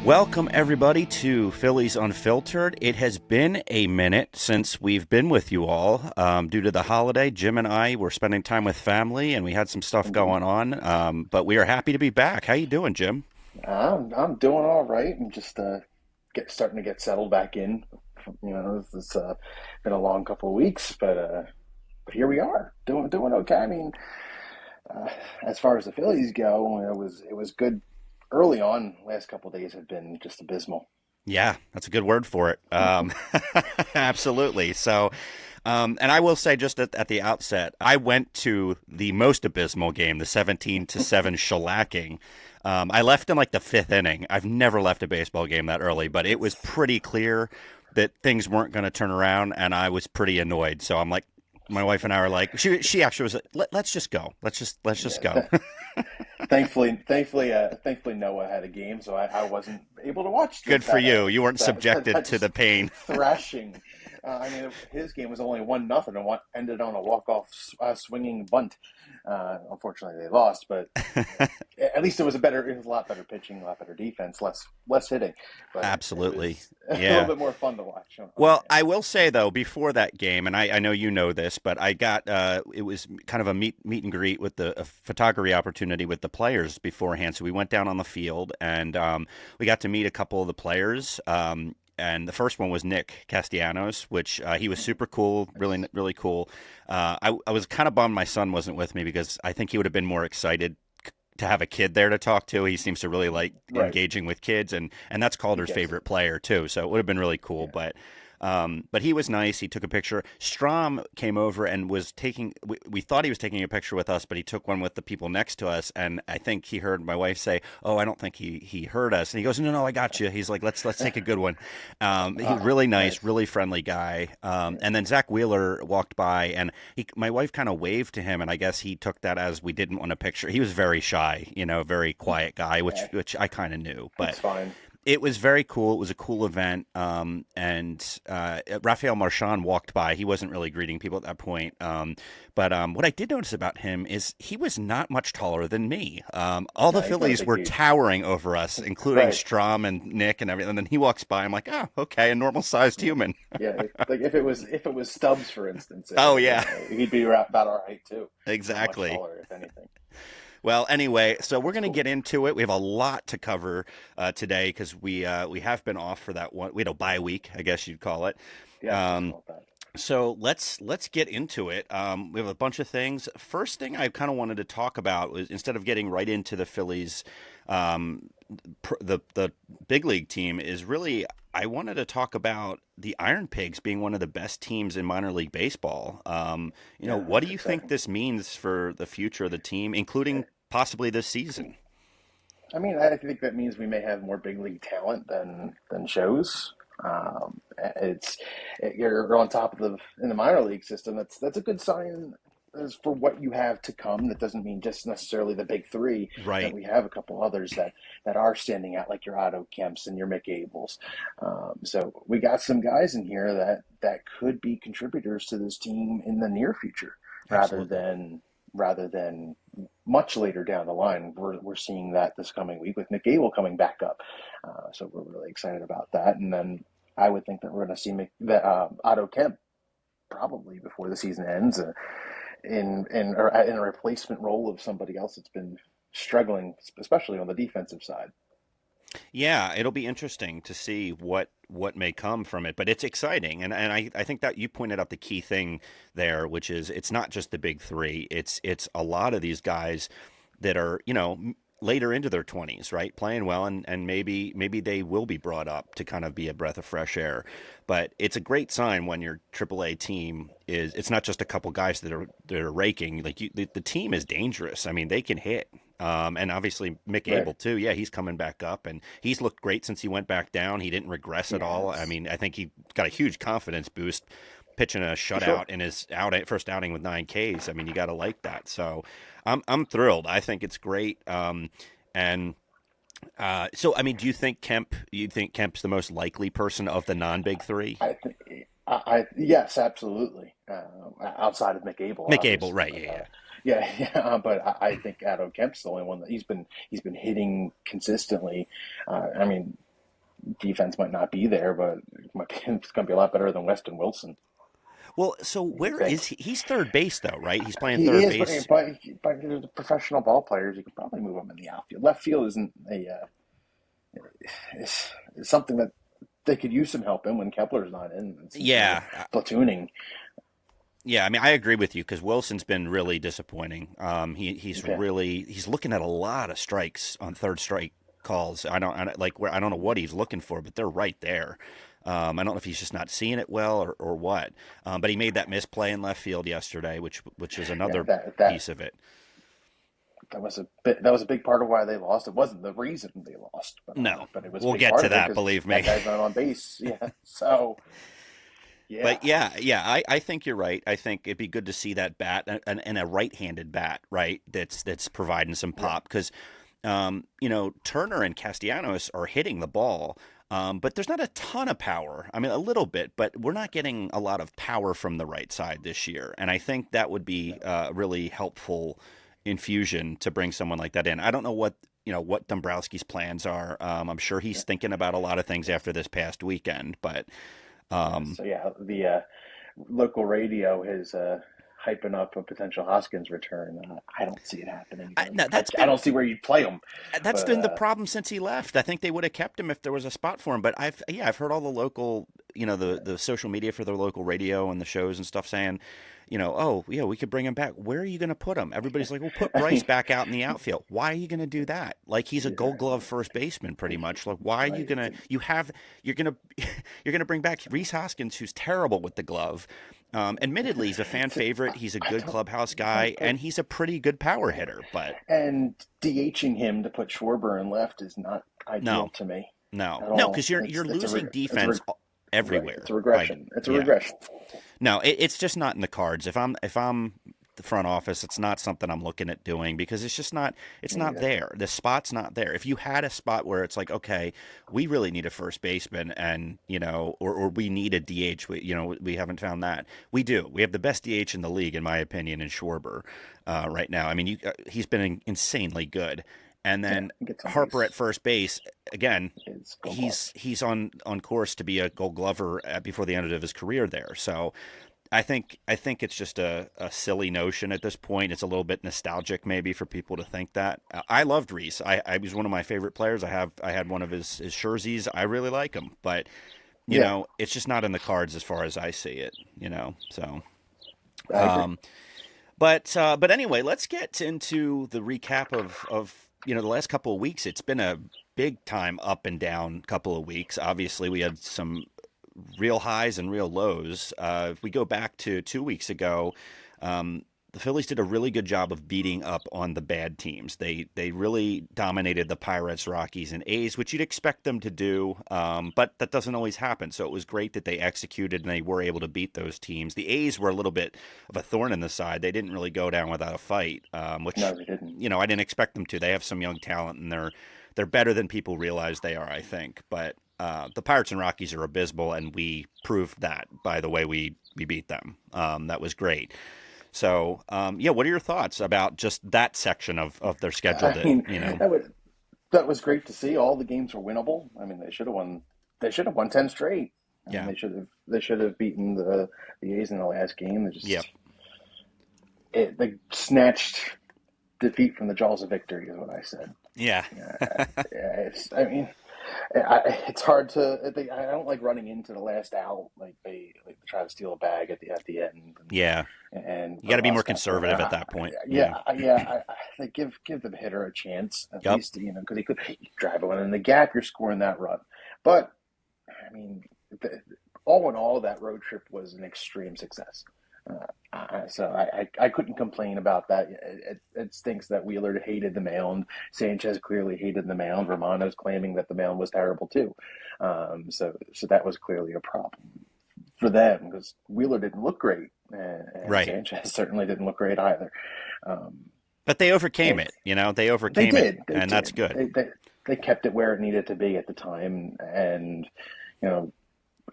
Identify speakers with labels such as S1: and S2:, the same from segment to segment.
S1: Welcome, everybody, to Phillies Unfiltered. It has been a minute since we've been with you all. Due to the holiday, Jim and I were spending time with family, and we had some stuff going on. But we are happy to be back. How you doing, Jim?
S2: I'm doing all right. I'm just starting to get settled back in. It's been a long couple of weeks, but here we are, doing okay. I mean, uh, as far as the Phillies go, it was good early on. Last couple of days have been just abysmal.
S1: Yeah, that's a good word for it. Absolutely. So, and I will say just at the outset, I went to the most abysmal game, the 17-7 shellacking. I left in like the fifth inning. I've never left a baseball game that early, but it was pretty clear that things weren't going to turn around, and I was pretty annoyed. So I'm like, my wife and I were like, she actually was like, let's just go. Let's just go.
S2: Yeah. Thankfully, Noah had a game, so I wasn't able to watch
S1: Good for you. You weren't
S2: that
S1: subjected to the
S2: just
S1: pain.
S2: thrashing. I mean, his game was only 1-0 and ended on a walk-off swinging bunt. Unfortunately, they lost, but at least it was a lot better pitching, a lot better defense, less hitting, but it
S1: Absolutely.
S2: was a little
S1: Yeah.
S2: bit more fun to watch on the
S1: Well,
S2: end.
S1: I will say though, before that game, and I know you know this, but I got it was kind of a meet and greet with a photography opportunity with the players beforehand. So we went down on the field and we got to meet a couple of the players. And the first one was Nick Castellanos, which he was super cool,
S2: Nice.
S1: really cool. I was kind of bummed my son wasn't with me because I think he would have been more excited to have a kid there to talk to. He seems to really like
S2: Right.
S1: engaging with kids, and that's
S2: He
S1: Calder's
S2: gets
S1: favorite
S2: it.
S1: player too. So it would have been really cool.
S2: Yeah.
S1: But he was nice. He took a picture. Strom came over and was taking. We thought he was taking a picture with us, but he took one with the people next to us. And I think he heard my wife say, "Oh, I don't think he heard us." And he goes, "No, no, I got you." He's like, "Let's take a good one." He really nice,
S2: Nice.
S1: really friendly guy.
S2: Yeah.
S1: And then Zach Wheeler walked by, and my wife kind of waved to him, and I guess he took that as we didn't want a picture. He was very shy, very quiet guy, which
S2: Yeah.
S1: which I kind of knew, but
S2: It's fine.
S1: it was very cool. It was a cool event. And Rafael Marchand walked by. He wasn't really greeting people at that point. But what I did notice about him is he was not much taller than me. All the
S2: No, he's not a
S1: Phillies
S2: big
S1: were
S2: dude.
S1: towering over us, including
S2: Right.
S1: Strom and Nick and everything. And then he walks by. I'm like, oh, okay, a normal sized
S2: Yeah.
S1: human.
S2: Yeah, like if it was Stubbs, for instance,
S1: Oh, yeah,
S2: he'd be about our height too. Not much
S1: exactly.
S2: taller, if anything.
S1: Well, anyway, so we're going to
S2: Cool.
S1: get into it. We have a lot to cover today because we have been off for that one. We had a bye week, I guess you'd call it.
S2: Yes, let's
S1: Um,
S2: call it that.
S1: so let's get into it. We have a bunch of things. First thing I kind of wanted to talk about was instead of getting right into the Phillies, um, the big league team is really. I wanted to talk about the Iron Pigs being one of the best teams in minor league baseball.
S2: Yeah,
S1: What do
S2: that's
S1: you think
S2: exciting.
S1: this means for the future of the team, including possibly this season?
S2: I mean, I think that means we may have more big league talent than shows. It's you're on top of the in the minor league system. That's a good sign as for what you have to come. That doesn't mean just necessarily the big three. That
S1: Right.
S2: we have a couple others that are standing out, like your Otto Kemps and your Mick Abels. So we got some guys in here that could be contributors to this team in the near future, rather
S1: Absolutely.
S2: than rather than much later down the line. We're seeing that this coming week with Mick Abel coming back up. So we're really excited about that. And then I would think that we're going to see Otto Kemp probably before the season ends in a replacement role of somebody else that's been struggling, especially on the defensive side.
S1: Yeah, it'll be interesting to see what may come from it, but it's exciting, and I think that you pointed out the key thing there, which is it's not just the big three. It's a lot of these guys that are later into their 20s, right, playing well, and maybe they will be brought up to kind of be a breath of fresh air. But it's a great sign when your AAA team is it's not just a couple guys that are raking. Like the team is dangerous. I mean, they can hit. And obviously Mick
S2: Right.
S1: Abel too. Yeah, he's coming back up, and he's looked great since he went back down. He didn't regress at all. I
S2: Yes,
S1: mean, I think he got a huge confidence boost pitching a
S2: for sure.
S1: shutout in his first outing with 9 Ks. I mean, you got to like that. So I'm thrilled. I think it's great. And so I mean, do you think Kemp? You think Kemp's the most likely person of the non-big three?
S2: I think, yes, absolutely. Outside of Mick Abel,
S1: Mick Abel,
S2: obviously,
S1: right?
S2: but
S1: Yeah, yeah.
S2: yeah, yeah. But I think Adam Kemp's the only one that he's been hitting consistently. I mean, defense might not be there, but it's going to be a lot better than Weston Wilson.
S1: Well, so
S2: You
S1: where
S2: think
S1: is he? He's third base though, right? He's playing
S2: he
S1: third
S2: is, but
S1: base.
S2: the professional ball players, you could probably move him in the outfield. Left field isn't a is something that they could use some help in when Kepler's not in. Some sort of
S1: Yeah,
S2: platooning.
S1: yeah. I mean, I agree with you because Wilson's been really disappointing.
S2: Okay.
S1: He's looking at a lot of strikes on third strike calls. I don't like where I don't know what he's looking for, but they're right there. I don't know if he's just not seeing it well or what. But he made that misplay in left field yesterday, which is
S2: Yeah,
S1: another
S2: that
S1: piece of it.
S2: that was a big part of why they lost. It wasn't the reason they lost,
S1: No,
S2: but it was a
S1: we'll
S2: big
S1: get
S2: part
S1: to
S2: of it
S1: that.
S2: because
S1: Believe
S2: that
S1: me.
S2: guy's not on base. Yeah. So yeah,
S1: But I think you're right. I think it'd be good to see that bat and a right-handed bat, right? That's providing some
S2: right.
S1: pop because, Turner and Castellanos are hitting the ball, but there's not a ton of power. I mean, a little bit, but we're not getting a lot of power from the right side this year, and I think that would be a really helpful infusion to bring someone like that in. I don't know what Dombrowski's plans are. I'm sure he's
S2: Yeah.
S1: thinking about a lot of things after this past weekend, but.
S2: Yeah.
S1: Um,
S2: So yeah, the local radio is hyping up a potential Hoskins return. I don't see it happening.
S1: no,
S2: I don't see where you'd play him,
S1: that's
S2: but
S1: been the problem since he left. I think they would have kept him if there was a spot for him. But I've heard all the local, the social media for the local radio and the shows and stuff saying, oh yeah, we could bring him back. Where are you going to put him? Everybody's like, well, put
S2: I
S1: Bryce
S2: mean,
S1: back out in the outfield. Why are you going to do that? Like he's a
S2: yeah,
S1: Gold Glove first baseman, pretty much. Like why are you
S2: right.
S1: gonna? You're gonna you're gonna bring back Reese Hoskins, who's terrible with the glove. Admittedly, he's a fan favorite. He's a
S2: I
S1: good
S2: don't,
S1: clubhouse
S2: right,
S1: guy,
S2: but
S1: and he's a pretty good power hitter. But
S2: and DHing him to put Schwarber in left is not ideal
S1: no,
S2: to me
S1: no,
S2: at
S1: no,
S2: all.
S1: because you're losing
S2: It's a
S1: defense
S2: right.
S1: everywhere.
S2: It's a
S1: By
S2: regression. It's a
S1: yeah,
S2: regression.
S1: no, it's just not in the cards. If I'm the front office, it's not something I'm looking at doing because it's just not. It's
S2: Me
S1: not
S2: either.
S1: there. The spot's not there. If you had a spot where it's like, okay, we really need a first baseman, and or we need a DH. We haven't found that. We do. We have the best DH in the league, in my opinion, in Schwarber right now. I mean, he's been insanely good. And
S2: Yeah,
S1: then
S2: he gets on
S1: Harper at
S2: base.
S1: first base again.
S2: It's Gold Glove.
S1: He's on course to be a Gold Glover before the end of his career there. So I think it's just a silly notion at this point. It's a little bit nostalgic maybe for people to think that. I loved Reese. I was one of my favorite players. I had one of his jerseys. I really like him, but
S2: Yeah,
S1: it's just not in the cards as far as I see it. So.
S2: I agree.
S1: Um, but anyway, let's get into the recap of the last couple of weeks. It's been a big time up and down couple of weeks. Obviously, we had some real highs and real lows. If we go back to 2 weeks ago, the Phillies did a really good job of beating up on the bad teams. They really dominated the Pirates, Rockies, and A's, which you'd expect them to do, but that doesn't always happen. So it was great that they executed and they were able to beat those teams. The A's were a little bit of a thorn in the side. They didn't really go down without a fight, which
S2: No, they didn't.
S1: I didn't expect them to. They have some young talent and they're better than people realize they are, I think. But the Pirates and Rockies are abysmal, and we proved that by the way we beat them. That was great. So, what are your thoughts about just that section of their schedule
S2: I
S1: that,
S2: mean, that was great to see. All the games were winnable. I mean, they should have won. They should have won 10 straight. I mean,
S1: yeah,
S2: they should have beaten the A's in the last game.
S1: yeah,
S2: They snatched defeat from the jaws of victory, is what I said.
S1: yeah,
S2: I mean, it's hard to. I don't like running into the last out. Like they try to steal a bag at the end
S1: yeah.
S2: and
S1: You got
S2: put
S1: to
S2: a
S1: be
S2: lot of
S1: more
S2: stuff on
S1: conservative at that point. Yeah,
S2: Like give the hitter a chance at
S1: yep,
S2: least, because he could drive one in the gap. You're scoring that run, but I mean, all in all, that road trip was an extreme success. So I couldn't complain about that. It stinks that Wheeler hated the mound. Sanchez clearly hated the mound. Romano's claiming that the mound was terrible too. So that was clearly a problem for them because Wheeler didn't look great, and
S1: right.
S2: Sanchez certainly didn't look great either. Um,
S1: But they overcame
S2: it,
S1: it. They
S2: they
S1: overcame it,
S2: did, they
S1: and that's
S2: did.
S1: good.
S2: They kept it where it needed to be at the time, and you know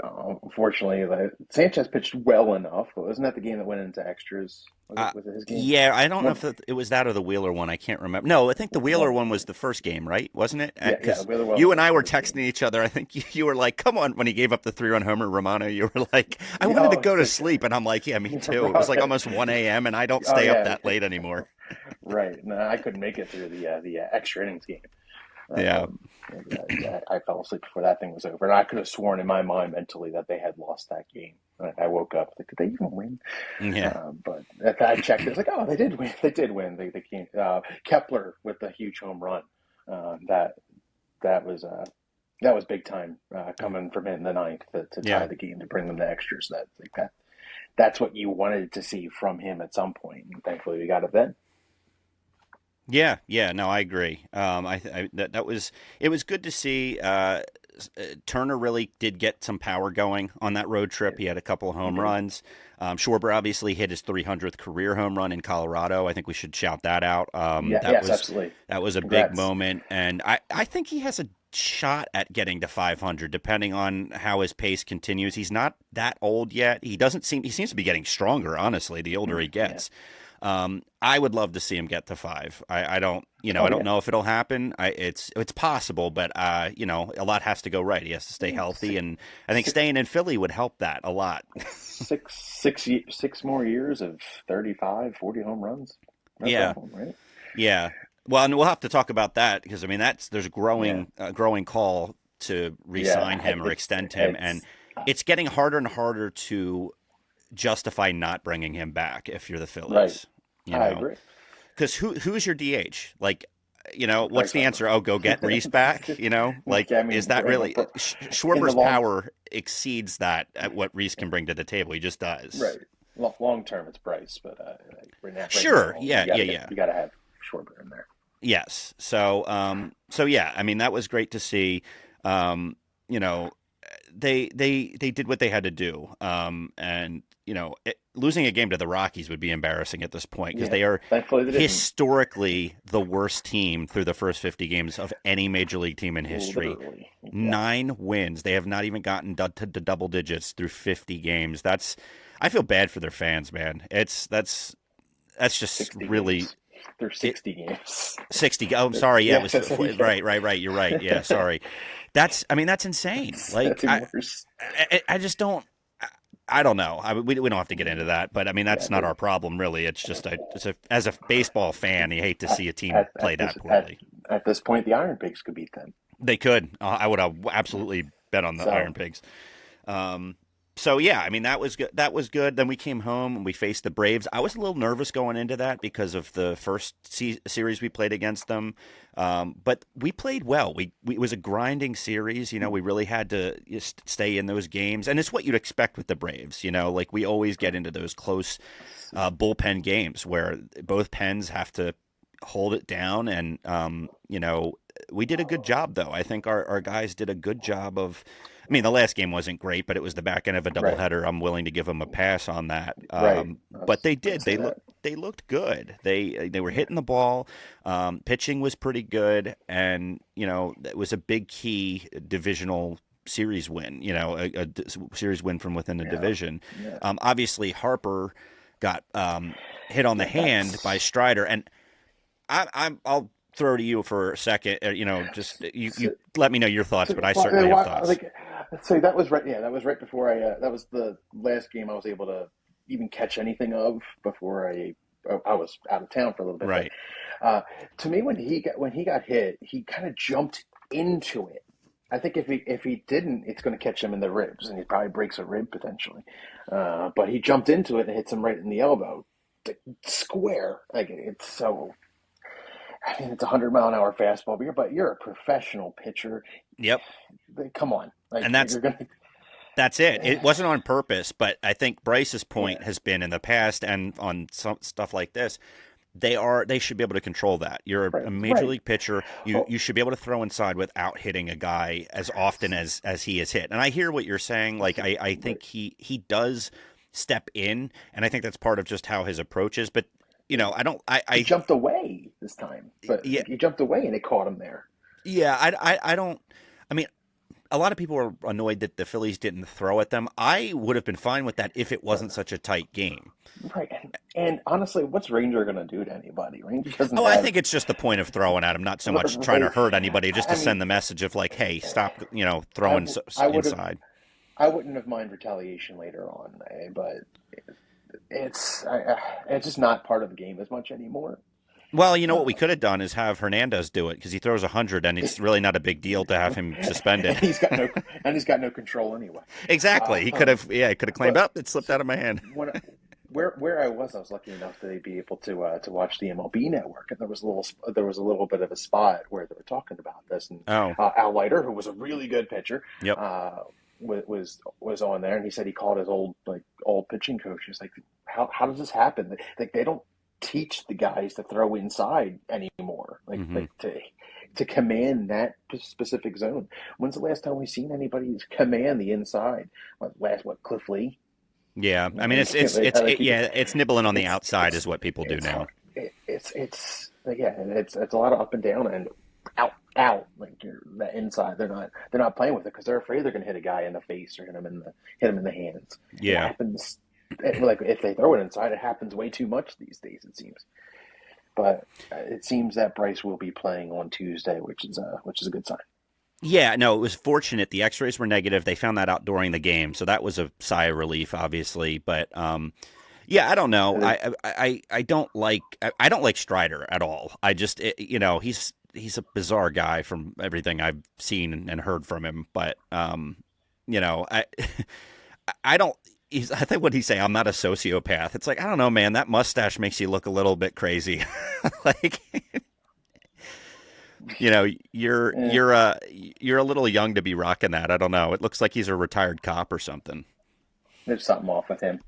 S2: Unfortunately, Sanchez pitched well enough. But wasn't that the game that went into extras?
S1: Uh,
S2: Was it his game?
S1: yeah, I don't know
S2: One,
S1: if it was that or the Wheeler one. I can't remember. No, I think the Wheeler
S2: one of
S1: one was
S2: them.
S1: the first game, right? Wasn't it?
S2: Yeah, yeah.
S1: Because
S2: The other one
S1: you
S2: was
S1: and
S2: the
S1: I were
S2: first game.
S1: texting each other. I think you were like, "Come on!" When he gave up the 3-run homer, Romano, you were like, "I
S2: Yeah,
S1: wanted to
S2: oh,
S1: go
S2: it's
S1: to
S2: like,
S1: sleep," and I'm like, "Yeah, me too." It was like
S2: right.
S1: almost 1 a.m. and I don't
S2: Oh
S1: stay up
S2: yeah,
S1: that late anymore.
S2: right. No, I couldn't make it through the extra innings game.
S1: Yeah,
S2: I fell asleep before that thing was over, and I could have sworn in my mind mentally that they had lost that game. I woke up like, did they even win?
S1: yeah,
S2: But if I checked, it was like, oh, they did win. They did win. They came. Kepler with the huge home run. That that was that was big time coming from in the ninth to
S1: yeah.
S2: tie the game to bring them to extras. That's what you wanted to see from him at some point. And thankfully, we got it then.
S1: Yeah, yeah, no, I agree. That was it was good to see. Turner really did get some power going on that road trip. He had a couple of
S2: He
S1: home
S2: did.
S1: runs. Schwarber obviously hit his 300th career home run in Colorado. I think we should shout that out.
S2: Yeah. Yes. Absolutely.
S1: That was a big
S2: Congrats.
S1: moment, and I think he has a shot at getting to 500 depending on how his pace continues. He's not that old yet. He seems to be getting stronger, honestly, the older he
S2: Yeah.
S1: gets. I would love to see him get to five. I don't,
S2: Oh
S1: I don't
S2: yeah.
S1: know if it'll happen. It's possible, but a lot has to go right. He has to stay healthy,
S2: Six,
S1: and I think
S2: six,
S1: staying in Philly would help that a lot.
S2: six more years of 35, 40 home runs. No
S1: Yeah,
S2: problem, right?
S1: yeah. Well, and we'll have to talk about that because I mean there's a
S2: Yeah.
S1: growing call to re-sign
S2: Yeah.
S1: him or extend him, and it's getting harder and harder to justify not bringing him back if you're the
S2: Right.
S1: Phillies. You
S2: I
S1: know,
S2: agree.
S1: because who's your DH? Like, what's
S2: Bryce
S1: the
S2: Harper.
S1: answer? Oh, go get Reese back. Like,
S2: I
S1: is
S2: mean,
S1: that really
S2: in the
S1: Schwarber's
S2: long
S1: power exceeds that at what Reese can bring to the table? He just does.
S2: right long term, it's Bryce, but right
S1: Sure.
S2: now,
S1: Yeah. Yeah. Yeah.
S2: you got to have Schwarber in there.
S1: Yes. So yeah. I mean, that was great to see. You know, they did what they had to do. And losing a game to the Rockies would be embarrassing at this point because
S2: Yeah.
S1: they are
S2: Thankfully, they didn't.
S1: historically the worst team through the first 50 games of any major league team in history.
S2: Literally. Yeah.
S1: 9 wins. They have not even gotten to double digits through 50 games. I feel bad for their fans, man. That's just
S2: 60
S1: really
S2: games. They're
S1: it.
S2: 60 games.
S1: 60. Oh, I'm sorry. Yeah, it
S2: Yeah.
S1: was
S2: Yeah.
S1: right. You're right. Yeah, sorry. I mean, that's insane. Like,
S2: That's even worse.
S1: I just don't. I don't know. We don't have to get into that, but I mean
S2: Yeah.
S1: that's not our problem, really. It's just as a baseball fan, you hate to
S2: At,
S1: see a team play that poorly.
S2: at this point, the Iron Pigs could beat them.
S1: They could. I would have absolutely bet on the
S2: So
S1: Iron Pigs. Um, so yeah, I mean that was good. That was good. Then we came home and we faced the Braves. I was a little nervous going into that because of the first series we played against them, but we played well. It was a grinding series. We really had to just stay in those games, and it's what you'd expect with the Braves. Like we always get into those close bullpen games where both pens have to hold it down, and we did a good job though. I think our guys did a good job of. I mean, the last game wasn't great, but it was the back end of a
S2: right,
S1: doubleheader. I'm willing to give them a pass on that.
S2: right. I
S1: But
S2: was
S1: they
S2: going to
S1: did.
S2: say that.
S1: They looked good. They were
S2: Yeah.
S1: hitting the ball. Pitching was pretty good, and it was a big key divisional series win. Series win from within the
S2: Yeah.
S1: division.
S2: Yeah.
S1: Obviously, Harper got hit on the
S2: Yeah.
S1: hand by Strider, and I'll throw to you for a second. Just you
S2: So,
S1: let me know your thoughts, but I certainly have
S2: well,
S1: thoughts.
S2: so that was right. Yeah, that was right before that was the last game I was able to even catch anything of before I was out of town for a little bit. But
S1: Right.
S2: uh, to me, when he got hit, he kind of jumped into it. I think if he didn't, it's going to catch him in the ribs, and he probably breaks a rib potentially. But he jumped into it and hits him right in the elbow, square. Like it's so. I mean, it's a 100-mile-an-hour fastball, but you're a professional pitcher.
S1: Yep.
S2: Come on, like
S1: And
S2: you're gonna.
S1: that's it. It wasn't on purpose, but I think Bryce's point
S2: Yeah,
S1: has been in the past and on some stuff like this. They should be able to control that. You're a
S2: right,
S1: major
S2: right.
S1: league pitcher. You
S2: Oh,
S1: should be able to throw inside without hitting a guy as often as he is hit. And I hear what you're saying. Like I
S2: right.
S1: think he does step in, and I think that's part of just how his approach is. But I don't.
S2: He jumped away this time, but
S1: Yeah,
S2: he jumped away and it caught him there.
S1: yeah. I don't. I mean, a lot of people are annoyed that the Phillies didn't throw at them. I would have been fine with that if it
S2: But
S1: wasn't such a tight game.
S2: right, and honestly, what's Ranger going to do to anybody? Ranger doesn't
S1: Oh, I
S2: have
S1: think it's just the point of throwing at him, not so much trying to
S2: right.
S1: hurt anybody, just to
S2: I mean,
S1: send the message of like, hey, stop,
S2: I
S1: throwing
S2: I would have
S1: inside.
S2: I wouldn't have mind retaliation later on, but it's just not part of the game as much anymore.
S1: Well, you know what we
S2: Uh,
S1: could have done is have Hernandez do it because he throws 100, and it's really not a big deal to have him
S2: and
S1: suspended.
S2: he's got no control anyway.
S1: Exactly. He could
S2: Um,
S1: have, yeah, he could have claimed
S2: but
S1: up. It slipped out of my hand.
S2: when where I was lucky enough to be able to watch the MLB Network, and there was a little bit of a spot where they were talking about this, and
S1: Oh,
S2: Al Leiter, who was a really good pitcher,
S1: yep.
S2: was on there, and he said he called his old pitching coach. He's like, how does this happen? Like they don't teach the guys to throw inside anymore,
S1: Hmm.
S2: like to command that specific zone. When's the last time we've seen anybody command the inside? What Cliff Lee?
S1: Yeah. I mean,
S2: Like
S1: yeah, it's nibbling on the outside
S2: it's
S1: is what people do
S2: it's
S1: now.
S2: hard. It's yeah, it's a lot of up and down and out. Like that inside, they're not playing with it because they're afraid they're going to hit a guy in the face or hit him in the hands. It
S1: Yeah.
S2: happens. Like if they throw it inside, it happens way too much these days. It seems, but it seems that Bryce will be playing on Tuesday, which is a good sign.
S1: Yeah, no, it was fortunate. The X-rays were negative. They found that out during the game, so that was a sigh of relief, obviously. But yeah, I don't know.
S2: And
S1: I don't like Strider at all. I just he's a bizarre guy from everything I've seen and heard from him. But I I don't. I think what he say, I'm not a sociopath. It's like I don't know, man. That mustache makes you look a little bit crazy. Like you know,
S2: eh,
S1: you're a little young to be rocking that. I don't know. It looks like he's a retired cop or something.
S2: there's something off with him.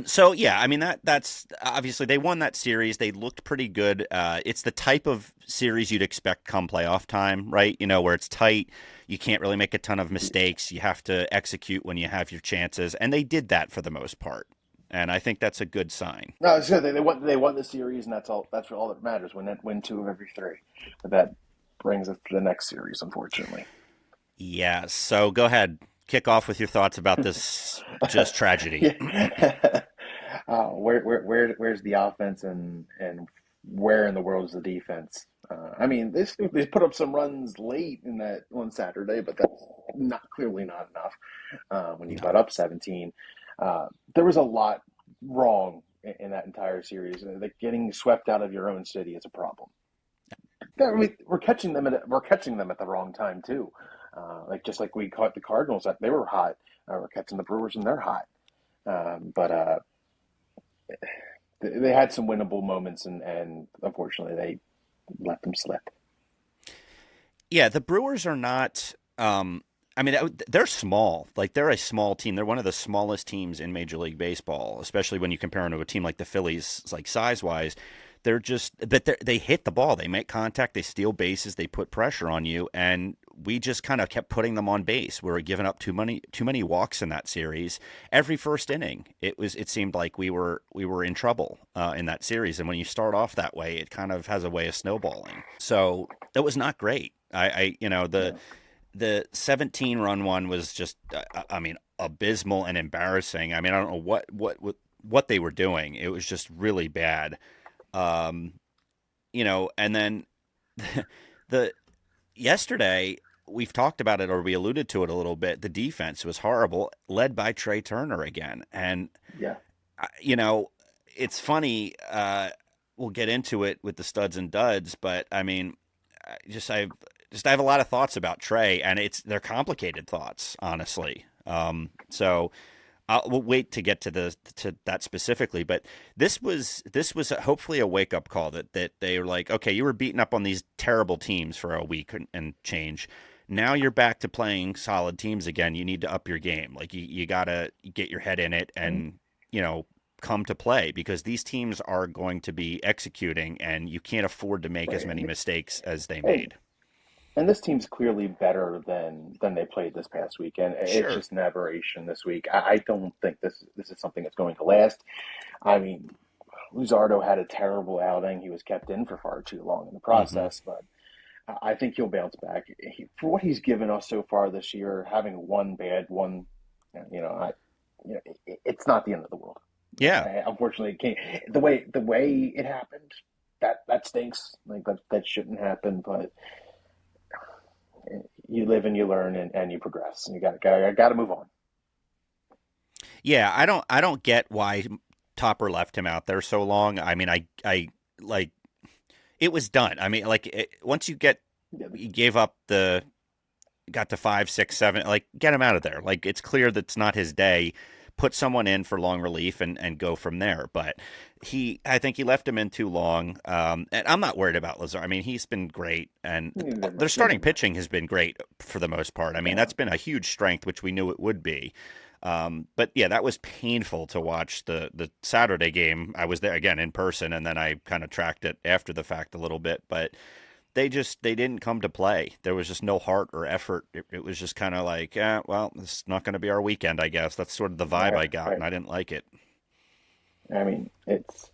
S1: So yeah, I mean that's obviously they won that series. They looked pretty good. It's the type of series you'd expect come playoff time, right? Where it's tight. You can't really make a ton of mistakes. You have to execute when you have your chances, and they did that for the most part. And I think that's a good sign.
S2: No, it's good. They won the series, and that's all that matters. Win two of every three. But that brings us to the next series, unfortunately.
S1: Yeah. So go ahead, kick off with your thoughts about this just tragedy.
S2: Yeah. Where's the offense and where in the world is the defense? I mean, they put up some runs late in that one Saturday, but that's clearly not enough when you got
S1: No.
S2: up 17. There was a lot wrong in that entire series. Like getting swept out of your own city is a problem. We're catching them at the wrong time too. Like just like we caught the Cardinals, that they were hot. We're catching the Brewers and they're hot. But they had some winnable moments, and unfortunately they let them slip.
S1: Yeah, the Brewers are not. I mean, they're small. Like they're a small team. They're one of the smallest teams in Major League Baseball, especially when you compare them to a team like the Phillies, like size wise. They hit the ball. They make contact. They steal bases. They put pressure on you, and we just kind of kept putting them on base. We were giving up too many walks in that series. Every first inning, it seemed like we were in trouble in that series. And when you start off that way, it kind of has a way of snowballing. So it was not great.
S2: Yeah.
S1: The 17 run one was just I mean abysmal and embarrassing. I mean I don't know what they were doing. It was just really bad. Um, and then the yesterday we've talked about it or we alluded to it a little bit. The defense was horrible, led by Trea Turner again. And
S2: Yeah.
S1: you know, it's funny. We'll get into it with the studs and duds, but I mean, I have a lot of thoughts about Trey, and they're complicated thoughts, honestly. So we'll wait to get to that specifically, but this was hopefully a wake up call that they were like, okay, you were beating up on these terrible teams for a week and change. Now you're back to playing solid teams again. You need to up your game. Like you gotta get your head in it
S2: Mm-hmm.
S1: and you know come to play because these teams are going to be executing, and you can't afford to make as
S2: Right.
S1: many mistakes as they
S2: And,
S1: made.
S2: and this team's clearly better than they played this past weekend. It's
S1: Sure.
S2: just an aberration this week. I don't think this is something that's going to last. I mean, Luzardo had a terrible outing. He was kept in for far too long in the
S1: Hmm.
S2: process, but. I think he'll bounce back. For what he's given us so far this year, having one bad one, you know, it's not the end of the world.
S1: Yeah.
S2: Unfortunately, it can't, the way it happened, that stinks. Like that shouldn't happen. But you live and you learn and you progress. And you got to move on.
S1: Yeah, I don't get why Topper left him out there so long. I mean, I like it was done. I mean, like once you gave up the got to 5, 6, 7, like get him out of there. Like it's clear that's not his day. Put someone in for long relief and go from there. But I think he left him in too long. And I'm not worried about Lazar. I mean, he's been great, and their starting pitching has been great for the most part. I mean,
S2: Yeah.
S1: that's been a huge strength, which we knew it would be. But yeah, that was painful to watch the Saturday game. I was there again in person, and then I kind of tracked it after the fact a little bit. But they didn't come to play. There was just no heart or effort. It was just kind of like, well, it's not going to be our weekend, I guess. That's sort of the vibe
S2: Right.
S1: I got, and
S2: Right.
S1: I didn't like it.
S2: I mean, it's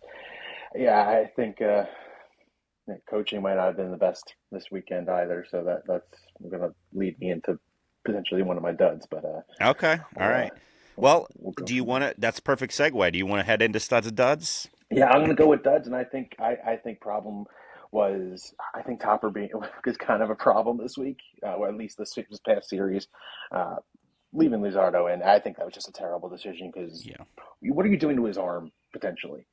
S2: yeah. I think that coaching might not have been the best this weekend either. So that's going to lead me into potentially one of my duds. But
S1: Okay, all
S2: we'll,
S1: right. Well,
S2: we'll go
S1: do you
S2: from
S1: want
S2: there.
S1: to? That's a perfect segue. Do you want to head into studs and duds?
S2: Yeah, I'm gonna go with duds, and I think problem was I think Topper being is kind of a problem this week, or at least this past series, uh, leaving Luzardo in. I think that was just a terrible decision because
S1: Yeah,
S2: what are you doing to his arm potentially?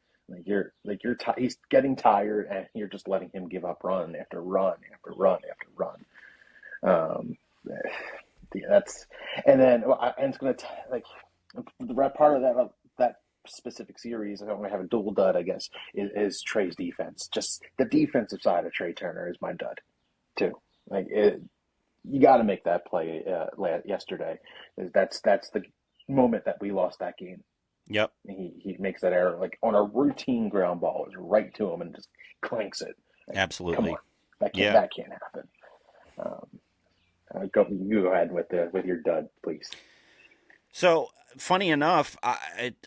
S2: He's getting tired, and you're just letting him give up run after run after run after run. Um, yeah, that's and then and it's gonna like the red part of that specific series. I don't have a dual dud, I guess, is Trea's defense. Just the defensive side of Trea Turner is my dud too. Like you got to make that play yesterday. That's the moment that we lost that game.
S1: yep,
S2: He makes that error like on a routine ground ball, is right to him and just clanks it. Like, come on,
S1: absolutely.
S2: that can't
S1: Yeah.
S2: that can't happen. Um, go ahead with your dud, please.
S1: So funny enough,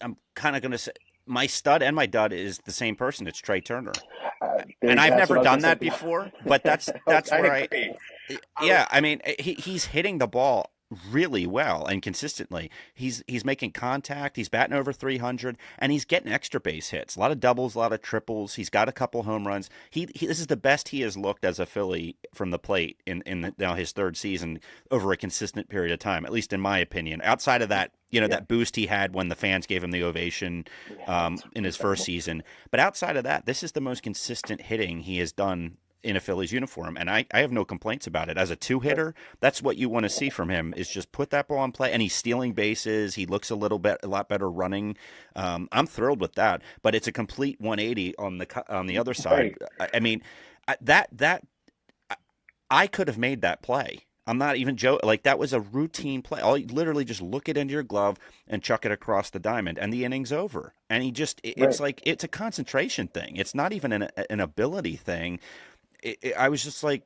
S1: I'm kind of going to say my stud and my dud is the same person. It's Trey Turner, and I've
S2: That's
S1: never
S2: what I was
S1: done
S2: gonna say.
S1: that before. But that's
S2: I
S1: that's where
S2: agree. I was
S1: yeah, I mean, he's hitting the ball really well and consistently. He's making contact. He's batting over 300, and he's getting extra base hits. A lot of doubles, a lot of triples. He's got a couple home runs. This is the best he has looked as a Philly from the plate in now his third season over a consistent period of time, at least in my opinion. Outside of that,
S2: yeah
S1: that boost he had when the fans gave him the ovation
S2: yeah it's
S1: in his first
S2: incredible.
S1: season, but outside of that, this is the most consistent hitting he has done in a Phillies uniform, and I have no complaints about it. As a two
S2: But
S1: hitter, that's what you want to see from him is just put that ball in play, and he's stealing bases. He looks a lot better running. I'm thrilled with that, but it's a complete 180 on the other side.
S2: right,
S1: I mean, that I could have made that play. I'm not even joking. Like that was a routine play. All you literally just look it into your glove and chuck it across the diamond, and the inning's over. And it's
S2: right.
S1: like it's a concentration thing. It's not even an ability thing. I was just like,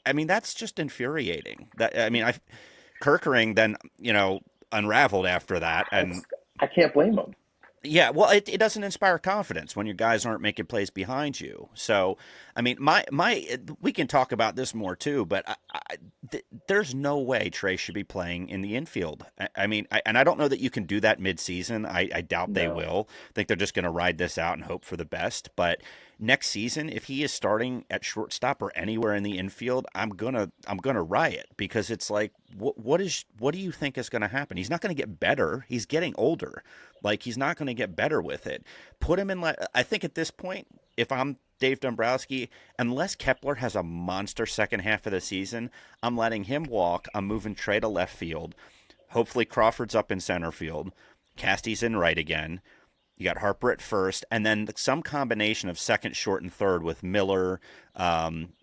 S1: I mean, that's just infuriating. That I mean, Kirkering then unraveled after that, and
S2: It's I can't blame them.
S1: yeah, well, it doesn't inspire confidence when your guys aren't making plays behind you. So, I mean, we can talk about this more too, but there's no way Trey should be playing in the infield. I mean, and I don't know that you can do that mid-season. I doubt they
S2: No,
S1: will. I think they're just going to ride this out and hope for the best. But next season, if he is starting at shortstop or anywhere in the infield, I'm gonna riot because it's like, what do you think is going to happen? He's not going to get better. He's getting older. Like he's not going to get better with it. Put him in. I think at this point, if I'm Dave Dombrowski, unless Kepler has a monster second half of the season, I'm letting him walk. I'm moving Trey to left field. Hopefully Crawford's up in center field. Casty's in right again. You got Harper at first, and then some combination of second, short, and third with Miller,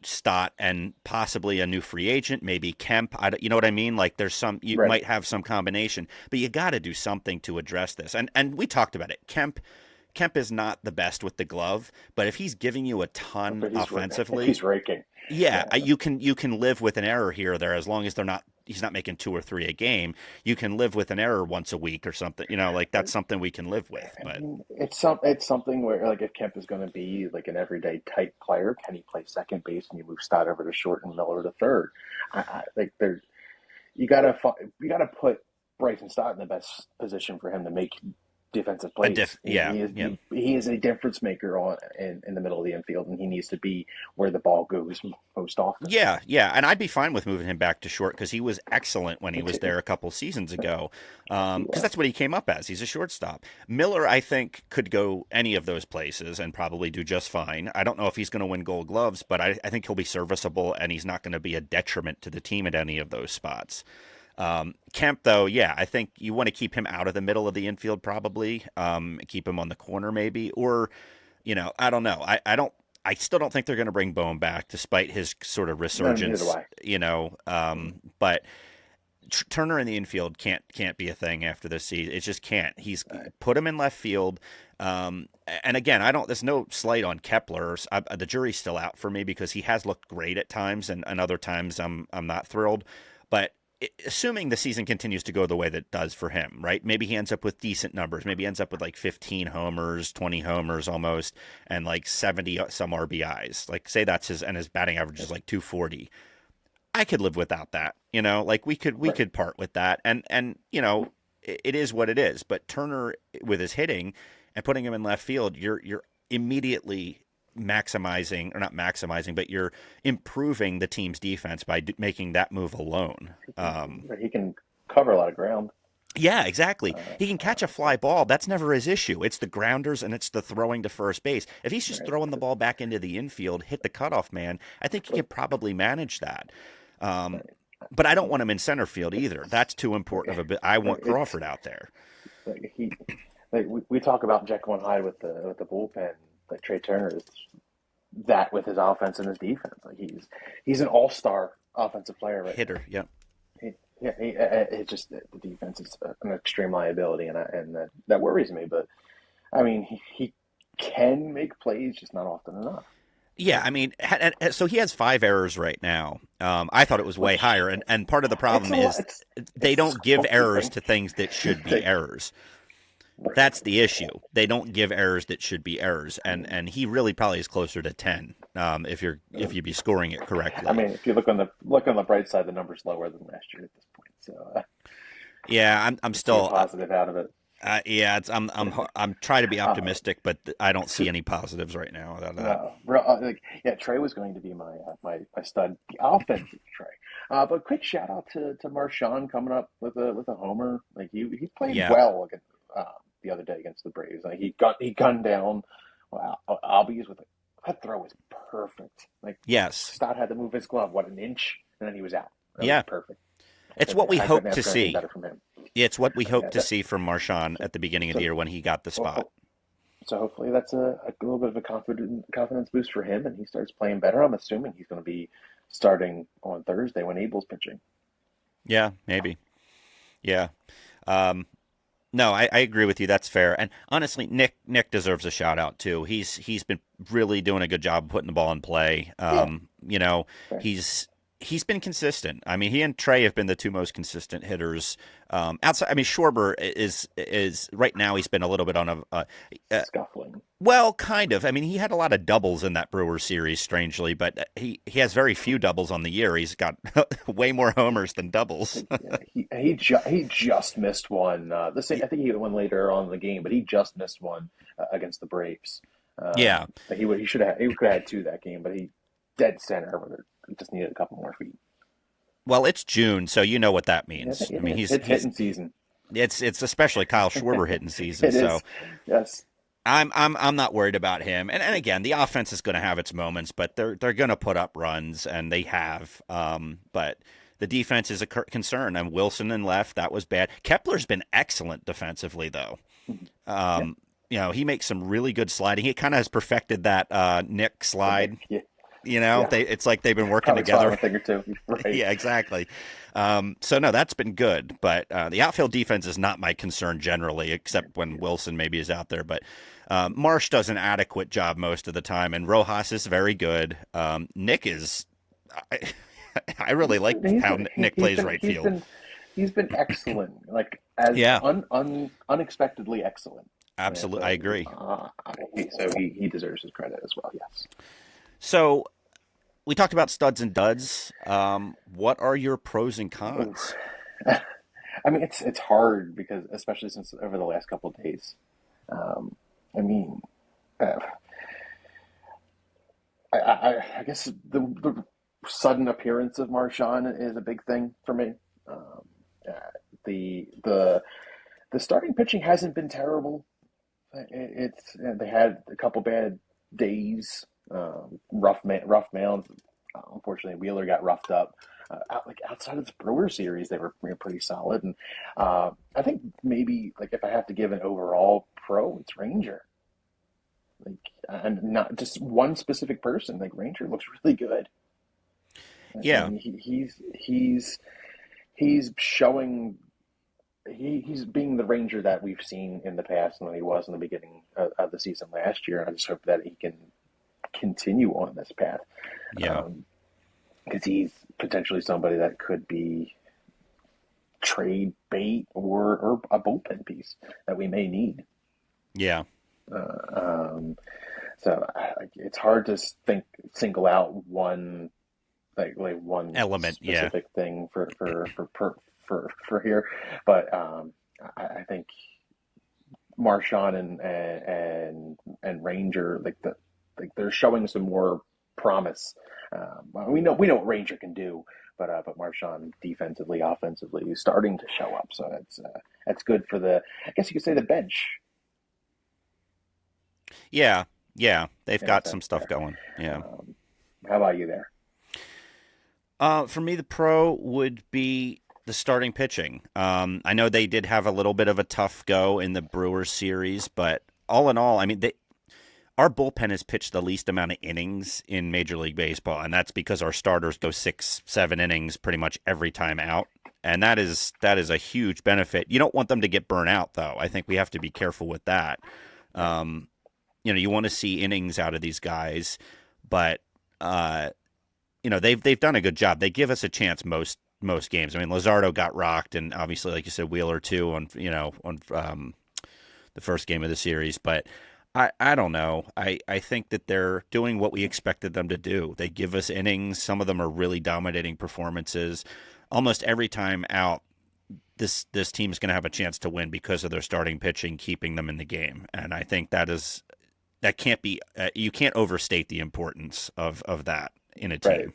S1: Stott, and possibly a new free agent, maybe Kemp. You know what I mean? Like there's you
S2: right.
S1: might have some combination, but you got to do something to address this. And we talked about it. Kemp is not the best with the glove, but if he's giving you a ton
S2: But
S1: offensively,
S2: he's raking.
S1: yeah,
S2: Yeah,
S1: you can live with an error here or there as long as they're not he's not making two or three a game. You can live with an error once a week or something. Like that's something we can live with.
S2: I
S1: But
S2: mean, it's something where like if Kemp is going to be like an everyday type player, can he play second base and you move Stott over to short and Miller to third? Like there, you gotta put Bryson Stott in the best position for him to make defensive plays.
S1: yeah, yeah.
S2: He is a difference maker in the middle of the infield, and he needs to be where the ball goes most often.
S1: Yeah, yeah, and I'd be fine with moving him back to short because he was excellent when he
S2: Me
S1: was
S2: too.
S1: there a couple seasons ago.
S2: He
S1: Because
S2: was
S1: that's what he came up as. He's a shortstop. Miller, I think, could go any of those places and probably do just fine. I don't know if he's going to win Gold Gloves, but I think he'll be serviceable, and he's not going to be a detriment to the team at any of those spots. Kemp, though, yeah, I think you want to keep him out of the middle of the infield, probably. Keep him on the corner, maybe, or I don't know. I don't. I still don't think they're going to bring Bone back, despite his sort of
S2: no, neither do
S1: resurgence.
S2: I.
S1: But Turner in the infield can't be a thing after this season. It just can't. He's
S2: Right.
S1: put him in left field. And again, I don't. There's no slight on Kepler. The jury's still out for me because he has looked great at times, and other times I'm not thrilled. But assuming the season continues to go the way that it does for him, right? Maybe he ends up with decent numbers. Maybe he ends up with like 15 homers, 20 homers almost, and like 70 some RBIs. Like say that's his batting average is like 240. I could live without that. Like we
S2: Right.
S1: could part with that. And it is what it is. But Turner with his hitting and putting him in left field, you're immediately maximizing, or not maximizing, but you're improving the team's defense by making that move alone.
S2: He can cover a lot of ground.
S1: Yeah, exactly.
S2: Uh,
S1: He can catch a fly
S2: so
S1: ball. That's never his issue. It's the grounders and it's the throwing to first base. If he's just
S2: right.
S1: throwing the ball back into the infield, hit the cutoff man, I think he
S2: But
S1: could probably manage that. Um,
S2: right.
S1: but I don't want him in center field either. That's too important of a bit. I want
S2: It's
S1: Crawford out there.
S2: like we talk about Jekyll and Hyde with the bullpen. Like Trea Turner is that with his offense and his defense. Like he's an all star offensive player right now.
S1: Hitter, yep.
S2: It just the defense is an extreme liability, and that worries me. But I mean, he can make plays, just not often enough.
S1: Yeah, I mean, so he has 5 errors right now. I thought it was way
S2: Which
S1: higher, and part of the
S2: it's
S1: problem
S2: a lot.
S1: is they don't give errors
S2: Something.
S1: to things that should be
S2: Like,
S1: errors.
S2: right.
S1: That's the issue. They don't give errors that should be errors, and he really probably is closer to 10 if you be scoring it
S2: I
S1: correctly.
S2: mean, if you look on the bright side, the number's lower than last year at this point. So
S1: Yeah, I'm
S2: you see a
S1: still
S2: positive out of it.
S1: yeah. I'm trying to be
S2: Uh,
S1: optimistic, but I don't see
S2: so,
S1: any positives right now about that.
S2: no, like yeah, Trey was going to be my stud, the offensive Trey. But quick shout out to Marshawn coming up with a homer. Like he played
S1: Yeah.
S2: well against the other day against the Braves. Like he gunned down Albies with that throw was perfect. Like
S1: Yes.
S2: Stott had to move his glove what an inch, and then he was out. That was
S1: Yeah.
S2: perfect.
S1: It's what we
S2: I couldn't
S1: hope to
S2: ask for anything
S1: see.
S2: better from him.
S1: It's what we hope
S2: Yeah,
S1: to see from Marshawn at the beginning of the
S2: so
S1: year when he got the
S2: well,
S1: spot.
S2: so hopefully that's a little bit of a confidence boost for him, and he starts playing better. I'm assuming he's going to be starting on Thursday when Abel's pitching.
S1: Yeah, maybe. Yeah. Um, no, I agree with you. That's fair. And honestly, Nick deserves a shout out too. He's been really doing a good job putting the ball in play.
S2: Yeah, fair.
S1: He's been consistent. I mean, he and Trey have been the two most consistent hitters. Outside, I mean, Schwarber is right now. He's been a little bit on a
S2: Scuffling.
S1: well, kind of. I mean, he had a lot of doubles in that Brewers series, strangely, but he has very few doubles on the year. He's got way more homers than doubles.
S2: Yeah, he just missed one. The same. I think he hit one later on in the game, but he just missed one against the Braves.
S1: Yeah.
S2: But he could have had two that game, but he dead center. Where he just needed a couple more feet.
S1: Well, it's June, so you know what that
S2: Yeah,
S1: means. I
S2: it
S1: mean,
S2: is.
S1: he's
S2: It's
S1: he's
S2: hitting season.
S1: it's especially Kyle Schwarber hitting season.
S2: It
S1: So
S2: is. Yes.
S1: I'm not worried about him. And again, the offense is going to have its moments, but they're going to put up runs, and they have. But the defense is a concern. And Wilson and left, that was bad. Kepler's been excellent defensively, though.
S2: Yeah.
S1: He makes some really good sliding. He kind of has perfected that Nick slide.
S2: Yeah. Yeah.
S1: It's like they've been working
S2: Probably saw him a
S1: together.
S2: thing or two. Right.
S1: Yeah, exactly. So no, that's been good. But the outfield defense is not my concern generally, except when Wilson maybe is out there. But Marsh does an adequate job most of the time, and Rojas is very good. Nick is. I really like how Nick plays right
S2: He's
S1: field.
S2: been excellent, like as
S1: Yeah,
S2: unexpectedly excellent. And
S1: absolutely. I
S2: so,
S1: agree.
S2: he deserves his credit as well. Yes.
S1: So we talked about studs and duds. What are your pros and
S2: Oof.
S1: cons?
S2: I mean, it's hard because especially since over the last couple of days. Um, I mean, uh, I guess the sudden appearance of Marshawn is a big thing for me. Um, uh, the the the starting pitching hasn't been terrible. It's they had a couple bad days, rough mounds. Unfortunately, Wheeler got roughed up. Like outside of the Brewers series, they were pretty solid, and I think maybe like if I have to give an overall pro, it's Ranger. Like, and not just one specific person. Like Ranger looks really good.
S1: Yeah,
S2: And he's showing he's being the Ranger that we've seen in the past and that he was in the beginning of the season last year. And I just hope that he can continue on this path
S1: yeah,
S2: because he's potentially somebody that could be trade bait or a bullpen piece that we may need.
S1: yeah.
S2: Um, so it's hard to single out one like one
S1: Element. Yeah,
S2: specific thing for here, but I think Marshawn and Ranger like they're showing some more promise. We know what Ranger can do, but Marshawn defensively, offensively is starting to show up. So that's good for the I guess you could say the bench
S1: yeah, yeah. They've
S2: in a
S1: got some
S2: sense
S1: stuff
S2: there.
S1: going. Yeah.
S2: Um, how about you there?
S1: For me, the pro would be the starting pitching. I know they did have a little bit of a tough go in the Brewers series, but all in all, I mean, our bullpen has pitched the least amount of innings in Major League Baseball, and that's because our starters go 6, 7 innings pretty much every time out. And that is a huge benefit. You don't want them to get burnt out, though. I think we have to be careful with that.
S2: Right,
S1: Um, you want to see innings out of these guys, but uh, they've done a good job. They give us a chance most games. I mean, Lazardo got rocked, and obviously, like you said, Wheeler too on the first game of the series. But I don't know. I think that they're doing what we expected them to do. They give us innings. Some of them are really dominating performances. Almost every time out, this team is going to have a chance to win because of their starting pitching, keeping them in the game. And I think that can't be you can't overstate the importance of that in a
S2: right.
S1: team.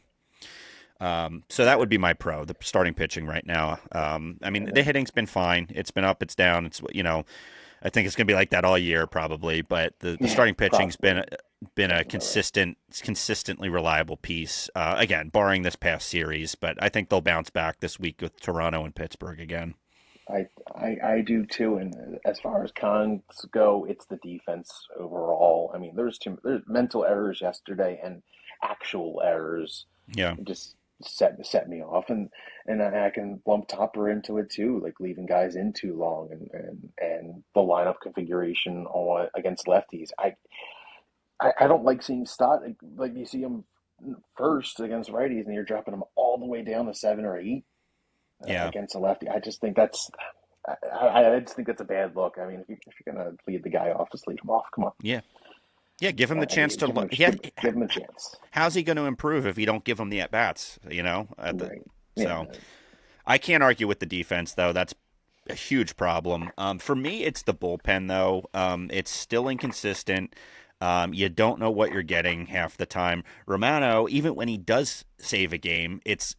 S1: So that would be my pro, the starting pitching right now. I mean,
S2: And
S1: the
S2: then
S1: hitting's been fine. It's been up, it's down. I think it's going to be like that all year probably. But the
S2: yeah,
S1: starting pitching's
S2: probably
S1: been a
S2: sounds about right.
S1: consistently reliable piece. Again, barring this past series, but I think they'll bounce back this week with Toronto and Pittsburgh again.
S2: I do too. And as far as cons go, it's the defense overall. I mean, there's mental errors yesterday and actual errors
S1: Yeah,
S2: just set me off, and I can lump Topper into it too, like leaving guys in too long and the lineup configuration on against lefties. I don't like seeing Stott like you see him first against righties and you're dropping him all the way down to 7 or 8
S1: yeah,
S2: against a lefty. I just think I just think that's a bad look. I mean, if you're gonna lead the guy off, just lead him off. Come on,
S1: yeah, yeah. Give him the chance to.
S2: give him a chance.
S1: How's he going to improve if you don't give him the at bats?
S2: Right? Yeah.
S1: So I can't argue with the defense though. That's a huge problem. For me, it's the bullpen though. It's still inconsistent. You don't know what you're getting half the time. Romano, even when he does save a game, it's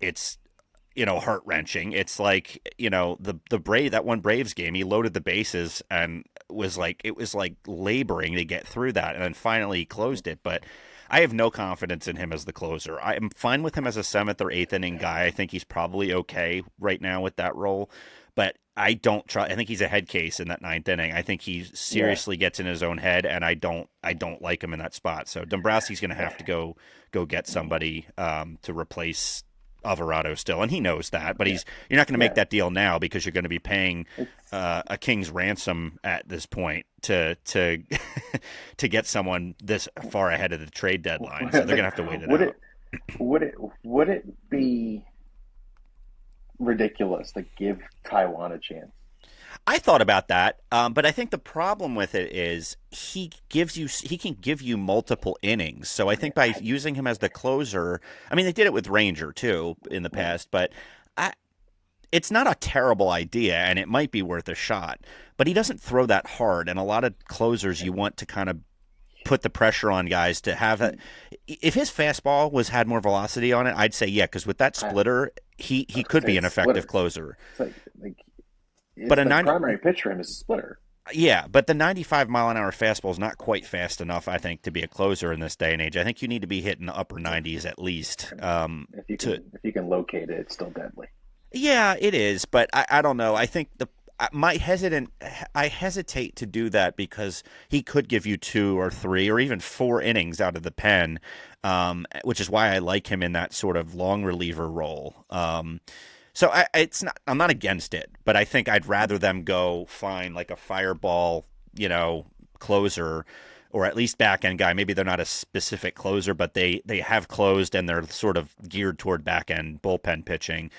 S1: heart wrenching. It's like the Brave that one Braves game. He loaded the bases and it was like laboring to get through that, and then finally he closed it. But I have no confidence in him as the closer. I am fine with him as a seventh or eighth inning guy. I think he's probably okay right now with that role. But I don't try. I think he's a head case in that ninth inning. I think he
S2: Yeah.
S1: seriously gets in his own head, and I don't like him in that spot. So Dombrowski's going to have to go get somebody to replace Alvarado still, and he knows that. But
S2: Yeah.
S1: you're not going to make
S2: Yeah.
S1: that deal now because you're going to be paying
S2: It's
S1: a king's ransom at this point to to get someone this far ahead of the trade deadline. So they're going to have to wait it
S2: would
S1: out.
S2: it Would it be ridiculous to give Taiwan a chance?
S1: I thought about that, but I think the problem with it is he can give you multiple innings. So I think by using him as the closer, I mean they did it with Ranger too in the
S2: Right.
S1: past, but I, it's not a terrible idea, and it might be worth a shot. But he doesn't throw that hard, and a lot of closers you want to kind of put the pressure on guys to have that. If his fastball was had more velocity on it, I'd say yeah, because with that
S2: I,
S1: splitter,
S2: I
S1: he
S2: was gonna
S1: could
S2: say
S1: be
S2: it's
S1: an
S2: a
S1: effective
S2: splitter.
S1: closer.
S2: It's like
S1: But
S2: it's
S1: a
S2: the
S1: nine,
S2: primary pitch for him is a splitter.
S1: yeah, but the 95-mile-an-hour fastball is not quite fast enough, I think, to be a closer in this day and age. I think you need to be hitting the upper 90s at least. To
S2: If you can locate it, it's still deadly.
S1: Yeah, it is, but I don't know. I think the my hesitant I hesitate to do that because he could give you two or three or even four innings out of the pen, which is why I like him in that sort of long reliever role. So it's not I'm not against it, but I think I'd rather them go find like a fireball, closer or at least back end guy. Maybe they're not a specific closer, but they have closed and they're sort of geared toward back end bullpen pitching.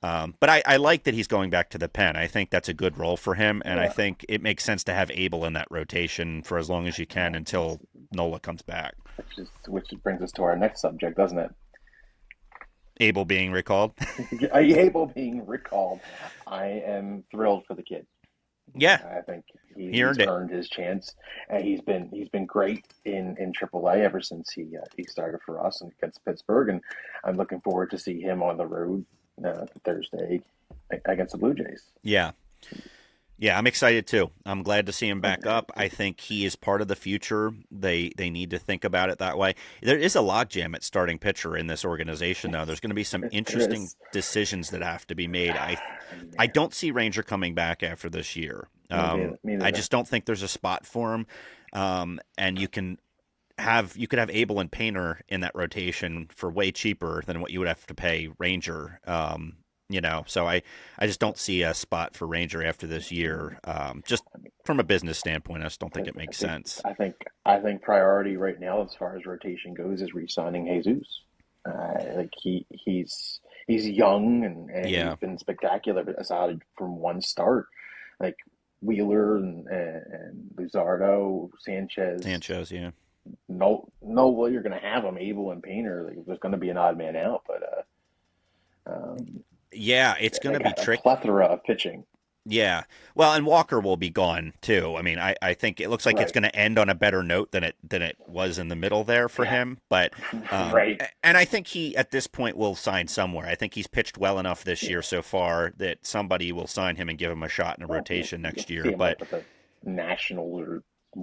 S1: But I like that he's going back to the pen. I think that's a good role for him, and I
S2: Yeah,
S1: think it makes sense to have Abel in that rotation for as long as you can until Nola comes back.
S2: which brings us to our next subject, doesn't it?
S1: Abel being recalled.
S2: Abel being recalled. I am thrilled for the kid.
S1: Yeah,
S2: I think
S1: he
S2: he's
S1: earned it.
S2: earned his chance, and he's been great in AAA ever since he started for us and against Pittsburgh, and I'm looking forward to see him on the road Thursday against the Blue Jays.
S1: Yeah. Yeah, I'm excited too. I'm glad to see him back up. I think he is part of the future. They need to think about it that way. There is a logjam at starting pitcher in this organization, though. There's going to be some
S2: There
S1: interesting
S2: is,
S1: decisions that have to be made. I
S2: man,
S1: don't see Ranger coming back after this year.
S2: me
S1: I
S2: neither.
S1: just don't think there's a spot for him. And you could have Abel and Painter in that rotation for way cheaper than what you would have to pay Ranger. So I just don't see a spot for Ranger after this year. Just from a business standpoint, I just don't think it
S2: I
S1: makes
S2: think
S1: sense.
S2: I think priority right now as far as rotation goes is re-signing Jesus. Like he's young and he's
S1: Yeah,
S2: been spectacular, but aside from one start, like Wheeler and Luzardo, Sanchez,
S1: Sanchez. Yeah,
S2: no way you're going to have them. Abel and Painter, like, there's going to be an odd man out, but
S1: yeah, it's going
S2: they
S1: to be
S2: got a
S1: tricky.
S2: plethora of pitching.
S1: Yeah, well, and Walker will be gone too. I mean, I think it looks like it's
S2: Right.
S1: going to end on a better note than it was in the middle there for
S2: Yeah.
S1: him. But
S2: Right.
S1: and I think he at this point will sign somewhere. I think he's pitched well enough this
S2: Yeah.
S1: year so far that somebody will sign him and give him a shot in a
S2: Well,
S1: rotation
S2: you'll
S1: next year.
S2: see him
S1: But
S2: like with the Nationals or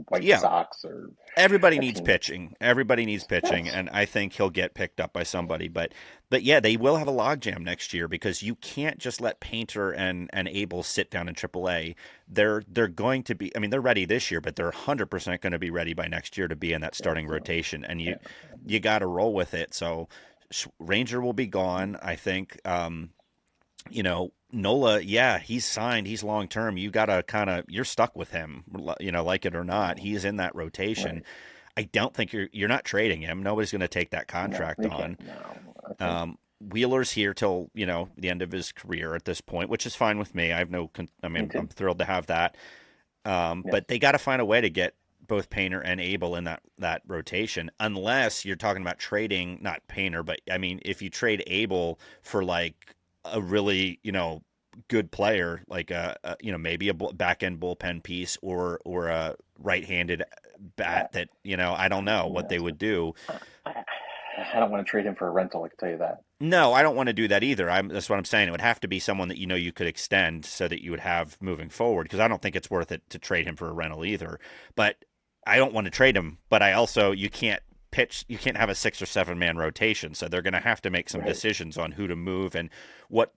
S2: White
S1: yeah,
S2: Sox or
S1: everybody
S2: a
S1: needs
S2: team.
S1: pitching. Everybody needs pitching,
S2: Yes.
S1: and I think he'll get picked up by somebody. But yeah, they will have a logjam next year because you can't just let Painter and Abel sit down in AAA. They're going to be. I mean, they're ready this year, but they're 100% going to be ready by next year to be in that
S2: Yeah.
S1: starting
S2: So
S1: rotation, and
S2: yeah.
S1: you got to roll with it. So Ranger will be gone, I think. Nola, yeah, he's signed. He's long term. You gotta you're stuck with him, like it or not. He is in that rotation.
S2: Right.
S1: I don't think you're not trading him. Nobody's going to take that
S2: No,
S1: contract
S2: they can't.
S1: on.
S2: No, I think
S1: Wheeler's here till the end of his career at this point, which is fine with me. I have no. I
S2: me
S1: mean, I'm
S2: too.
S1: thrilled to have that.
S2: Yes.
S1: But they got to find a way to get both Painter and Abel in that rotation, unless you're talking about trading not Painter, but I mean, if you trade Abel for like a really good player, like maybe a back end bullpen piece or a right handed
S2: I,
S1: bat that I don't know what they
S2: yes.
S1: would do.
S2: I, I don't want to trade him for a rental. I can tell you that.
S1: No, I don't want to do that either. That's what I'm saying. It would have to be someone that you could extend so that you would have moving forward. Because I don't think it's worth it to trade him for a rental either. But I don't want to trade him. But I also you can't pitch. You can't have a 6 or 7 man rotation. So they're going to have to make some
S2: Right.
S1: decisions on who to move and what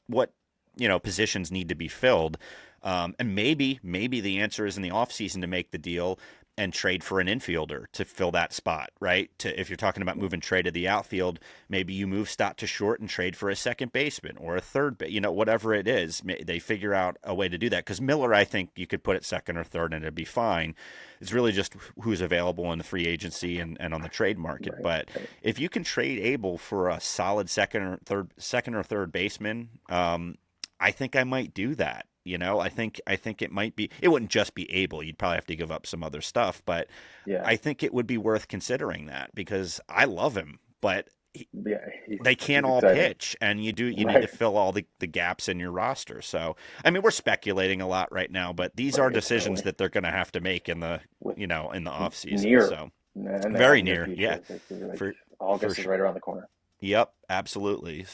S1: positions need to be filled. And maybe the answer is in the offseason to make the deal. and trade for an infielder to fill that spot, right? To if you're talking about moving Trea to the outfield, maybe you move Stott to short and trade for a second baseman or a third, whatever it is. They figure out a way to do that because Miller, I think you could put at second or third and it'd be fine. It's really just who's available in the free agency and on the trade market.
S2: Right.
S1: But
S2: Right.
S1: if you can trade Abel for a solid second or third baseman, I think I might do that. I think it might be. It wouldn't just be Abel. You'd probably have to give up some other stuff, but
S2: Yeah.
S1: I think it would be worth considering that because I love him, but
S2: Yeah.
S1: they can't
S2: He's
S1: all
S2: exciting.
S1: pitch, and you need to
S2: Right.
S1: fill all the gaps in your roster. So, I mean, we're speculating a lot right now, but these are
S2: Right.
S1: decisions
S2: Totally.
S1: that they're going to have to make
S2: With
S1: in the off season.
S2: near
S1: So,
S2: in the
S1: very
S2: near
S1: near, yeah,
S2: future. Like
S1: for for
S2: August is
S1: sure.
S2: right around the corner.
S1: Yep, absolutely.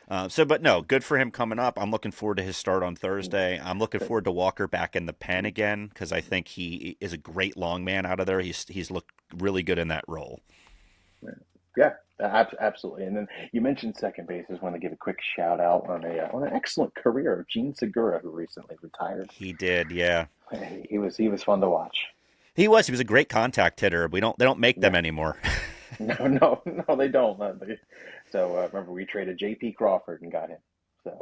S1: But no, good for him coming up. I'm looking forward to his start on
S2: Mm,
S1: Thursday. I'm looking
S2: Good.
S1: forward to Walker back in the pen again because I think he is a great long man out of there. He's looked really good in that role.
S2: Yeah. Yeah, absolutely. And then you mentioned second base. I just want to give a quick shout out on an excellent career of Gene Segura, who recently retired.
S1: He did, yeah.
S2: He was fun to watch.
S1: He was a great contact hitter. They don't make them
S2: Yeah.
S1: anymore.
S2: No, no, no, they don't. So remember, we traded J.P. Crawford and got him.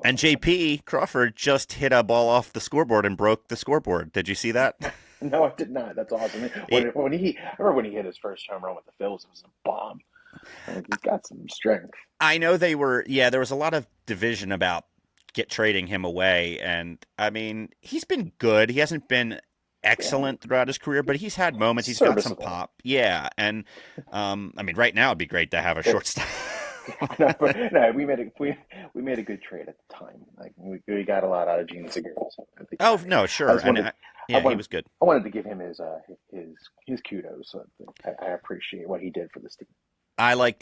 S1: And
S2: So
S1: JP Crawford just hit a ball off the scoreboard and broke the scoreboard. Did you see that?
S2: no, I did not. That's awesome.
S1: It,
S2: I remember when he hit his first home run with the Phillies, it was a bomb. Like, he's got some strength.
S1: I know they were. Yeah, there was a lot of division about get trading him away, and I mean he's been good. He hasn't been
S2: Yeah,
S1: excellent throughout his career, but he's had moments. He's got some
S2: serviceable.
S1: pop. Yeah, and I mean right now it'd be great to have a
S2: It,
S1: shortstop.
S2: no, no, we made a good trade at the time. Like we got a lot out of Gene Segura. So I think
S1: Oh no,
S2: I
S1: sure,
S2: just
S1: and
S2: wanted I
S1: yeah, he
S2: wanted
S1: was good.
S2: I wanted to give him his his kudos. So I appreciate what he did for this team.
S1: I like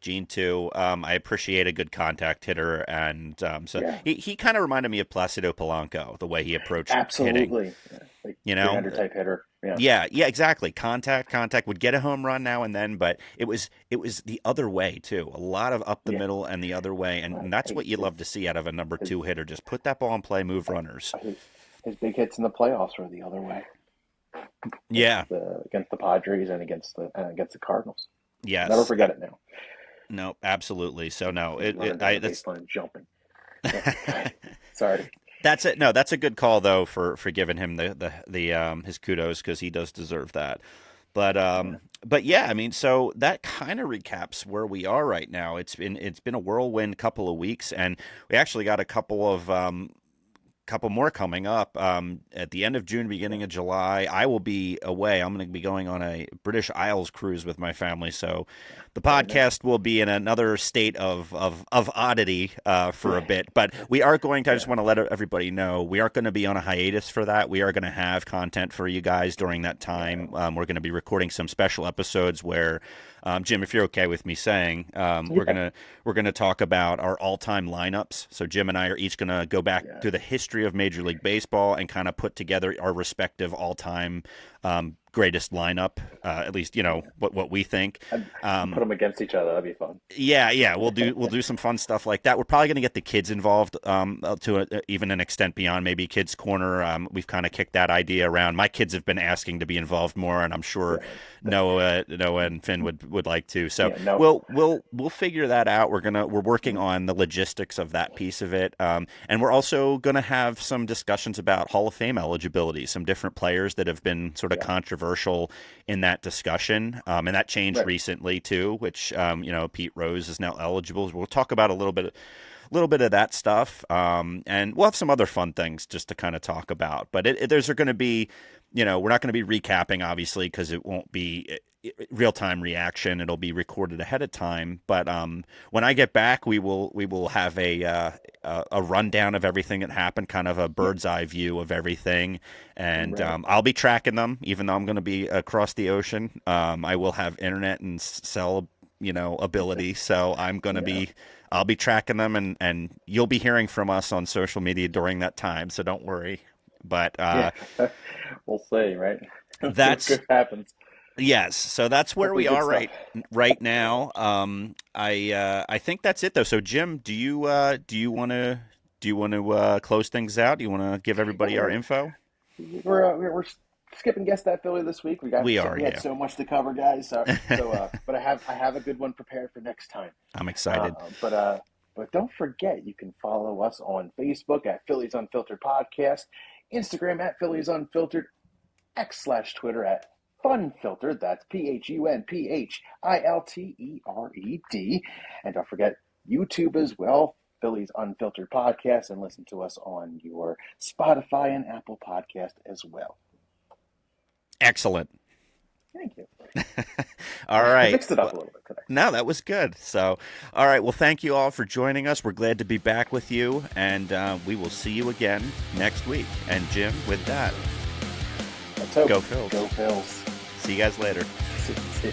S1: Gene too. I appreciate a good contact hitter, and so
S2: Yeah,
S1: he kind of reminded me of Placido Polanco, the way he approached hitting.
S2: absolutely. Yeah, like
S1: You know,
S2: 300 type hitter. Yeah,
S1: yeah, exactly. Contact would get a home run now and then, but it was the other way too. A lot of up the
S2: yeah.
S1: middle and the other way, and that's what you love to see out of a number
S2: His
S1: two hitter. Just put that ball in play, move runners.
S2: his, his big hits in the playoffs were the other way
S1: Yeah.
S2: against the Padres and against the Cardinals. I'll never
S1: Yes.
S2: forget it now.
S1: No. Absolutely. So no.
S2: Running
S1: It
S2: down
S1: I
S2: the
S1: that's
S2: baseline, jumping. Yeah. Sorry.
S1: that's it. No, that's a good call though for giving him the his kudos because he does deserve that. But
S2: Yeah.
S1: um, but yeah, I mean, so that kind of recaps where we are right now. It's been a whirlwind couple of weeks, and we actually got a couple more coming up at the end of June, beginning of July. I will be away. I'm going to be going on a British Isles cruise with my family, so the
S2: Very nice.
S1: podcast will be in another state of oddity for a bit. But we are going to. I just
S2: Yeah.
S1: want to let everybody know we aren't going to be on a hiatus for that. We are going to have content for you guys during that
S2: Yeah.
S1: time. We're going to be recording some special episodes where. Jim, if you're okay with me saying,
S2: Yeah.
S1: we're gonna talk about our all-time lineups. So Jim and I are each gonna go back
S2: Yeah.
S1: through the history of Major League Baseball and kind of put together our respective all-time greatest lineup. At least
S2: Yeah.
S1: what we think.
S2: And put
S1: Um,
S2: them against each other. That'd be fun.
S1: yeah, we'll do some fun stuff like that. We're probably going to get the kids involved even an extent beyond maybe Kids Corner. We've kind of kicked that idea around. My kids have been asking to be involved more, and I'm sure
S2: Yeah.
S1: Noah and Finn would like to. So
S2: Yeah. No.
S1: we'll figure that out. We're working on the logistics of that piece of it, and we're also gonna have some discussions about Hall of Fame eligibility. Some different players that have been sort of
S2: Yeah.
S1: controversial in that discussion, and that changed
S2: Right.
S1: recently too. Which Pete Rose is now eligible. We'll talk about a little bit of that stuff, and we'll have some other fun things just to kind of talk about. But there's going to be, we're not going to be recapping obviously because it won't be real time reaction. It'll be recorded ahead of time. But when I get back, we will have a rundown of everything that happened, kind of a
S2: Yeah.
S1: bird's eye view of everything, and
S2: Right.
S1: I'll be tracking them, even though I'm going to be across the ocean. I will have internet and cell, ability, so
S2: Yeah.
S1: I'll be tracking them, and you'll be hearing from us on social media during that time. So don't worry. But
S2: Yeah. We'll see. Right. Let's see what
S1: that's
S2: good happens.
S1: yes. So that's where
S2: Hopefully,
S1: we
S2: good
S1: are
S2: stuff.
S1: right now. I think that's it though. So Jim, do you want to close things out? Do you want to give
S2: Yeah.
S1: everybody our info?
S2: We're skip and guess that Philly this week.
S1: We are,
S2: we had
S1: yeah.
S2: so much to cover, guys. But I have a good one prepared for next time.
S1: I'm excited.
S2: But don't forget, you can follow us on Facebook at Phillies Unfiltered Podcast, Instagram at Phillies Unfiltered, X/Twitter at Funfiltered. That's PHUNPHILTERED. And don't forget YouTube as well, Phillies Unfiltered Podcast, and listen to us on your Spotify and Apple Podcast as well.
S1: Excellent.
S2: Thank you.
S1: All right.
S2: I mixed it up a little bit today.
S1: No, that was good. So, all right. Well, thank you all for joining us. We're glad to be back with you, and we will see you again next week. And Jim, with that,
S2: Let's hope.
S1: go Phils.
S2: Go Phils.
S1: See you guys later.
S2: See you.